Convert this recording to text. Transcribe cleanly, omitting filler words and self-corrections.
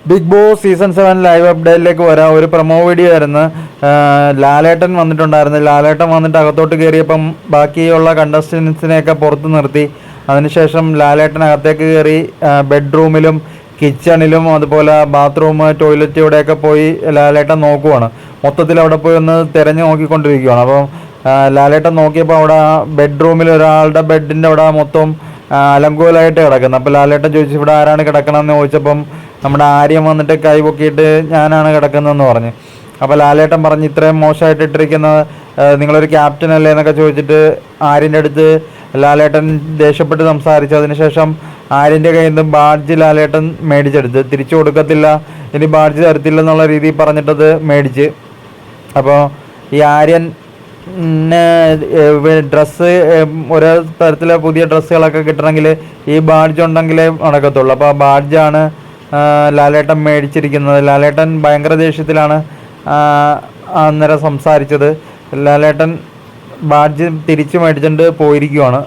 Big boss season 7 live അപ്ഡേറ്റിലേക്ക് വരാം. ഒരു promo video ആയിരുന്നു. ലാലേട്ടൻ വന്നിട്ടുണ്ടായിരുന്നു. ലാലേട്ടൻ വന്നിട്ട് അകത്തോട്ട് കയറിയപ്പം ബാക്കിയുള്ള കണ്ടസ്റ്റൻസിനെയൊക്കെ പുറത്ത് നിർത്തി. അതിനുശേഷം ലാലേട്ടൻ അകത്തേക്ക് കയറി ബെഡ്റൂമിലും കിച്ചണിലും അതുപോലെ ബാത്റൂം, ടോയ്ലറ്റ് ഇവിടെയൊക്കെ പോയി ലാലേട്ടൻ നോക്കുവാണ്. മൊത്തത്തിൽ അവിടെ പോയി ഒന്ന് തിരഞ്ഞു നോക്കിക്കൊണ്ടിരിക്കുകയാണ്. അപ്പം ലാലേട്ടൻ നോക്കിയപ്പോൾ അവിടെ ബെഡ്റൂമിൽ ഒരാളുടെ ബെഡിൻ്റെ അവിടെ മൊത്തം അലങ്കോലമായിട്ട് കിടക്കുന്നത്. അപ്പോൾ ലാലേട്ടൻ ചോദിച്ചു ഇവിടെ ആരാണ് കിടക്കണമെന്ന് ചോദിച്ചപ്പം നമ്മുടെ ആര്യം വന്നിട്ട് കൈ പൊക്കിയിട്ട് ഞാനാണ് കിടക്കുന്നതെന്ന് പറഞ്ഞു. അപ്പോൾ ലാലേട്ടൻ പറഞ്ഞ് ഇത്രയും മോശമായിട്ട് ഇട്ടിരിക്കുന്നത് നിങ്ങളൊരു ക്യാപ്റ്റൻ അല്ലേ എന്നൊക്കെ ചോദിച്ചിട്ട് ആര്യൻ്റെ അടുത്ത് ലാലേട്ടൻ ദേഷ്യപ്പെട്ട് സംസാരിച്ചു. അതിനുശേഷം ആര്യൻ്റെ കയ്യിൽ നിന്ന് ബാഡ്ജ് ലാലേട്ടൻ മേടിച്ചെടുത്ത് തിരിച്ചു കൊടുക്കത്തില്ല, ഇനി ബാഡ്ജ് തരത്തില്ല എന്നുള്ള രീതിയിൽ പറഞ്ഞിട്ടത് മേടിച്ച്. അപ്പോൾ ഈ ആര്യൻ ഡ്രസ്സ് ഓരോ തരത്തിലെ പുതിയ ഡ്രസ്സുകളൊക്കെ കിട്ടണമെങ്കിൽ ഈ ബാഡ്ജ് ഉണ്ടെങ്കിലേ നടക്കത്തുള്ളൂ. അപ്പോൾ ആ ബാഡ്ജാണ് ലാലേട്ടൻ മേടിച്ചിരിക്കുന്നത്. ലാലേട്ടൻ ഭയങ്കര ദേഷ്യത്തിലാണ് അന്നേരം സംസാരിച്ചത്. ലാലേട്ടൻ ബാഡ്ജ് തിരിച്ചു മേടിച്ചിട്ട് പോയിരിക്കുവാണ്.